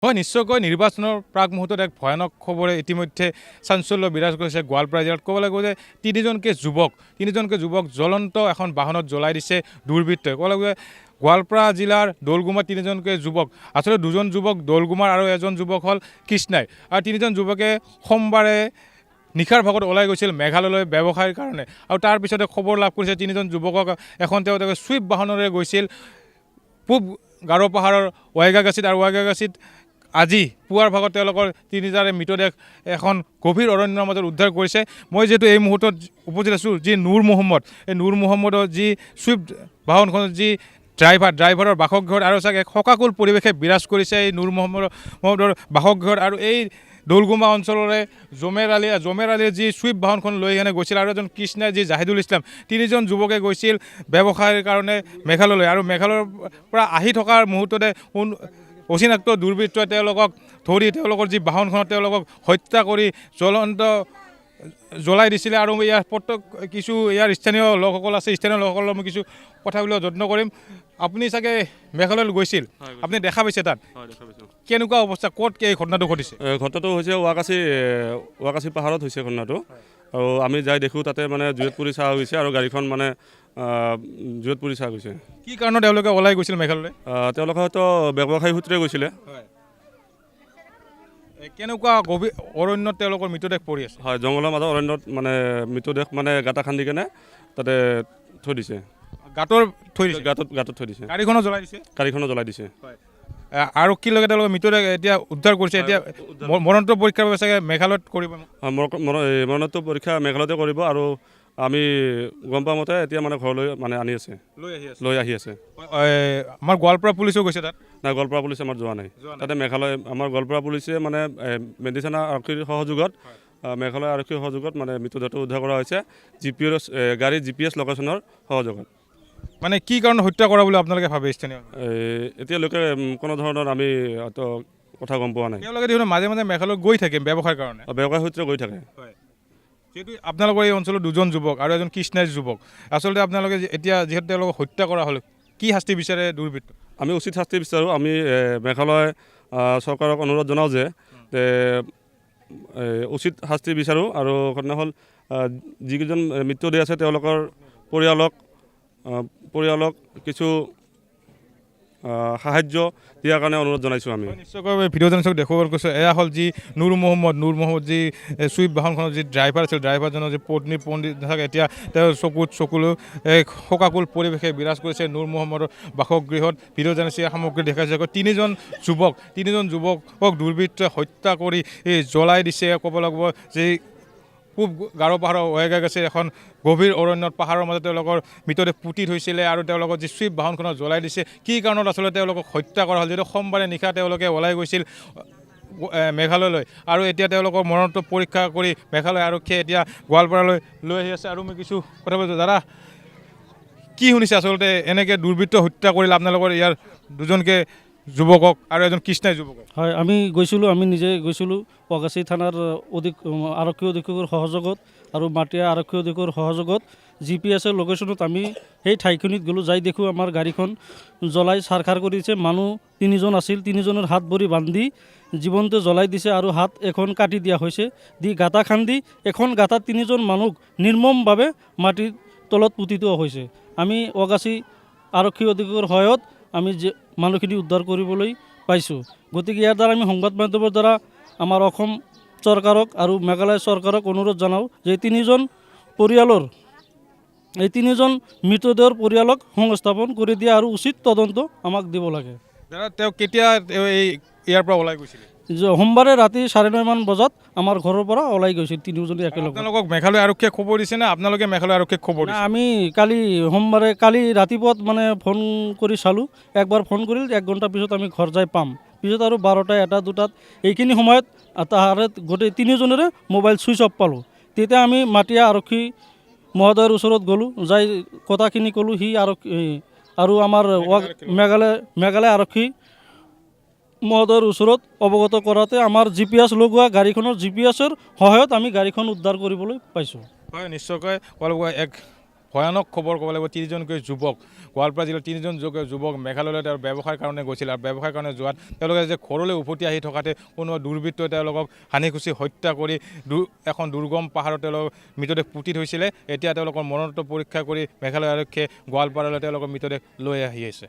হয়, নিশ্চয়কৈ নিৰ্বাচনৰ প্ৰাক মুহূৰ্তত এক ভয়ানক খবৰে ইতিমধ্যে চাঞ্চল্য বিৰাজ কৰিছে গোৱালপাৰা জিলাত। ক'ব লাগিব যে তিনিজনকৈ যুৱক জ্বলন্ত এখন বাহনত জ্বলাই দিছে দুৰ্বৃত্তই। ক'ব লাগিব গোৱালপাৰা জিলাৰ দৌলগুমাৰ তিনিজনকৈ যুৱক, আচলতে দুজন যুৱক দৌলগুমাৰ আৰু এজন যুৱক হ'ল কৃষ্ণাই। আৰু তিনিজন যুৱকে সোমবাৰে নিশাৰ ভাগত ওলাই গৈছিল মেঘালয়লৈ ব্যৱসায়ৰ কাৰণে, আৰু তাৰ পিছতে খবৰ লাভ কৰিছে তিনিজন যুৱকক এখন তেওঁলোকে চুইফ্ট বাহনেৰে গৈছিল পূব গাৰো পাহাৰৰ ৱাইগাগাছিত, আৰু ৱাইগাগাছিত আজি পুৱাৰ ভাগত তেওঁলোকৰ তিনিটাৰে মৃতদেহ এখন গভীৰ অৰণ্যৰ মাজত উদ্ধাৰ কৰিছে। মই যিহেতু এই মুহূৰ্তত উপস্থিত আছোঁ যি নুৰ মহম্মদ, এই নুৰ মহম্মদৰ যি চুইফ্ট বাহনখনৰ যি ড্ৰাইভাৰৰ বাসগৃহত, আৰু চাগে শোকাকুল পৰিৱেশে বিৰাজ কৰিছে এই নুৰ মহম্মদৰ বাসগৃহত। আৰু এই দৌলগুমা অঞ্চলৰে জমেৰ আলীৰ যি চুইফ্ট বাহনখন লৈ কেনে গৈছিল, আৰু এজন কৃষ্ণাই যি জাহিদুল ইছলাম, তিনিজন যুৱকে গৈছিল ব্যৱসায়ৰ কাৰণে মেঘালয়লৈ। আৰু মেঘালয়ৰ পৰা আহি থকাৰ মুহূৰ্ততে অচিনাক্ত দুৰ্বৃত্তই তেওঁলোকক ধৰি তেওঁলোকৰ যি বাহনখনত তেওঁলোকক হত্যা কৰি জ্বলাই দিছিলে। আৰু ইয়াৰ কিছু ইয়াৰ স্থানীয় লোকসকল আছে, স্থানীয় লোকসকলৰ মই কিছু কথা বুলিব যত্ন কৰিম। আপুনি চাগে মেঘালয়লৈ গৈছিল, আপুনি দেখা পাইছে তাত কেনেকুৱা অৱস্থা, ক'ত এই ঘটনাটো ঘটিছে? ঘটনাটো হৈছে ৱাকাচি পাহাৰত হৈছে ঘটনাটো। আৰু আমি যাই দেখোঁ তাতে মানে জুইত পুৰি চাহ হৈছে, আৰু গাড়ীখন মানে জুইত পুৰি চাহ গৈছে। কি কাৰণত তেওঁলোকে ওলাই গৈছিল মেঘালয়লৈ? তেওঁলোকে হয়তো ব্যৱসায়ী সূত্ৰে গৈছিলে। কেনেকুৱা গভীৰ অৰণ্যত তেওঁলোকৰ মৃতদেহ পৰি আছে? হয়, জংঘলৰ মাজত অৰণ্যত মানে মৃতদেহ মানে গাঁটা খান্দি কেনে তাতে থৈ দিছে। গাঁতত থৈ দিছে। গাড়ীখনো জ্বলাই দিছে। আৰু কি লগে তেওঁলোকে মৃতদেহ এতিয়া উদ্ধাৰ কৰিছে। এতিয়া মৰণোত্তৰ পৰীক্ষাৰ বাবে চাগে মেঘালয়ত কৰিব। মৰণোত্তৰ পৰীক্ষা মেঘালয়তে কৰিব, আৰু আমি গম পোৱা মতে এতিয়া মানে ঘৰলৈ মানে লৈ আহি আছে। আমাৰ গোৱালপাৰা পুলিচো গৈছে তাত? নাই, গোৱালপাৰা পুলিচে আমাৰ যোৱা নাই তাতে। আমাৰ গোৱালপাৰা পুলিচে মানে মেডিচিনা আৰক্ষীৰ সহযোগত, মেঘালয় আৰক্ষীৰ সহযোগত মানে মৃতদেহটো উদ্ধাৰ কৰা হৈছে গাড়ীৰ GPS লোকেশ্যনৰ সহযোগত। মানে কি কাৰণত হত্যা কৰা বুলি আপোনালোকে ভাবে স্থানীয়? এতিয়ালৈকে কোনো ধৰণৰ আমি কথা গম পোৱা নাই। তেওঁলোকে দেখোন মাজে মাজে মেঘালয় গৈ থাকে ব্যৱসায়ৰ কাৰণে। ব্যৱসায় সূত্ৰে গৈ থাকে। যিহেতু আপোনালোকৰ এই অঞ্চলত দুজন যুৱক আৰু এজন কৃষ্ণাই যুৱক, আচলতে আপোনালোকে এতিয়া যিহেতু তেওঁলোকক হত্যা কৰা হ'ল, কি শাস্তি বিচাৰে দুৰ্বৃত্ত? আমি উচিত শাস্তি বিচাৰোঁ। আমি মেঘালয় চৰকাৰক অনুৰোধ জনাওঁ যে উচিত শাস্তি বিচাৰোঁ। আৰু ঘটনা হ'ল যিকেইজন মৃতদেহ আছে তেওঁলোকৰ পৰিয়ালক কিছু সাহায্য দিয়াৰ কাৰণে অনুৰোধ জনাইছোঁ আমি। নিশ্চয়কৈ ভিডিঅ' জানিছোঁ দেখুৱাবলৈ কৈছোঁ। এয়া হ'ল যি নুৰ মহম্মদ যি চুইফ্ট বাহনখনৰ যি ড্ৰাইভাৰ আছিল, ড্ৰাইভাৰজনৰ যি পত্নী থাকে, এতিয়া তেওঁৰ চকুলৈ শোকাকুল পৰিৱেশে বিৰাজ কৰিছে নুৰ মহম্মদৰ বাসগৃহত। ভিডিঅ' জানিছে সামগ্ৰী দেখাইছে। তিনিজন যুৱকক দুৰ্বৃত্তই হত্যা কৰি জ্বলাই দিছে। ক'ব লাগিব যে পূব গাৰো পাহাৰৰ ৱাইগাগাছিৰ এখন গভীৰ অৰণ্যত পাহাৰৰ মাজত তেওঁলোকৰ মৃতদেহ পুতি থৈছিলে, আৰু তেওঁলোকৰ যি চুইফ্ট বাহনখনত জ্বলাই দিছে। কি কাৰণত আচলতে তেওঁলোকক হত্যা কৰা হ'ল? যিহেতু সোমবাৰে নিশা তেওঁলোকে ওলাই গৈছিল মেঘালয়লৈ, আৰু এতিয়া তেওঁলোকৰ মৰণোত্তৰ পৰীক্ষা কৰি মেঘালয় আৰক্ষীয়ে এতিয়া গোৱালপাৰালৈ লৈ আহি আছে। আৰু মই কিছু কথা কৈছোঁ, দাদা কি শুনিছে আচলতে এনেকৈ দুৰ্বৃত্ত হত্যা কৰিলে আপোনালোকৰ ইয়াৰ দুজনকৈ যুৱকক আৰু এজন কৃষ্ণাই যুৱকক? হয়, আমি নিজে গৈছিলোঁ ৱাকাচি থানাৰ আৰক্ষী অধীক্ষকৰ সহযোগত আৰু মাটিয়া আৰক্ষী অধীক্ষকৰ সহযোগত। GPS লোকেশ্যনত আমি সেই ঠাইখিনিত গ'লোঁ। যাই দেখোঁ আমাৰ গাড়ীখন জ্বলাই ছাৰখাৰ কৰিছে। মানুহ তিনিজন আছিল, তিনিজনৰ হাত ভৰি বান্ধি জীৱনতে জ্বলাই দিছে, আৰু হাত এখন কাটি দিয়া হৈছে। গাঁটা খান্দি এখন গাঁতাত তিনিজন মানুহ নিৰ্মমভাৱে মাটিৰ তলত পুতি থোৱা হৈছে। আমি ৱাকাচি আৰক্ষী অধীক্ষকৰ সহায়ত আমি মানুহখিনি উদ্ধাৰ কৰিবলৈ পাইছোঁ। গতিকে ইয়াৰ দ্বাৰা আমি সংবাদ মাধ্যমৰ দ্বাৰা আমাৰ অসম চৰকাৰক আৰু মেঘালয় চৰকাৰক অনুৰোধ জনাওঁ যে এই তিনিজন মৃতদেহৰ পৰিয়ালক সংস্থাপন কৰি দিয়া আৰু উচিত তদন্ত আমাক দিব লাগে। দাদা তেওঁ কেতিয়া ইয়াৰ পৰা ওলাই গৈছিলে? সোমবাৰে ৰাতি 9:30 বজাত আমাৰ ঘৰৰ পৰা ওলাই গৈছিল তিনিওজনে একেলগে। আপোনালোকক মেঘালয় আৰক্ষীয়ে খবৰ দিছে নে আপোনালোকে মেঘালয় আৰক্ষীক খবৰ দিছে? আমি কালি ৰাতিপুৱা মানে ফোন কৰি চালোঁ। একবাৰ ফোন কৰিল, 1 ঘণ্টা পিছত আমি ঘৰ যাই পাম। পিছত আৰু 12টা 1টা 2টাত এইখিনি সময়ত তাহাৰে গোটেই তিনিওজনৰে মোবাইল ছুইচ অফ পালোঁ। তেতিয়া আমি মাটিয়া আৰক্ষী মহোদয়ৰ ওচৰত গ'লোঁ, যাই কথাখিনি ক'লোঁ। সি আৰু আমাৰ মেঘালয় আৰক্ষী মহোদয়ৰ ওচৰত অৱগত কৰাতে আমাৰ GPS লগোৱা গাড়ীখনৰ GPSৰ সহায়ত আমি গাড়ীখন উদ্ধাৰ কৰিবলৈ পাইছোঁ। হয়, নিশ্চয়কৈ এক ভয়ানক খবৰ ক'ব লাগিব 30জনকৈ যুৱক গোৱালপাৰা জিলাৰ 3জন যুৱক মেঘালয়লৈ তেওঁৰ ব্যৱসায়ৰ কাৰণে গৈছিল আৰু ব্যৱসায়ৰ কাৰণে যোৱাত তেওঁলোকে যে ঘৰলৈ উভতি আহি থকাতে কোনোবা দুৰ্বৃত্তই তেওঁলোকক হানি খুচি হত্যা কৰি এখন দুৰ্গম পাহাৰত তেওঁলোকক মৃতদেহ পুতি থৈছিলে এতিয়া তেওঁলোকৰ মৰণোত্তৰ পৰীক্ষা কৰি মেঘালয় আৰক্ষীয়ে গোৱালপাৰালৈ তেওঁলোকৰ মৃতদেহ লৈ আহি আছে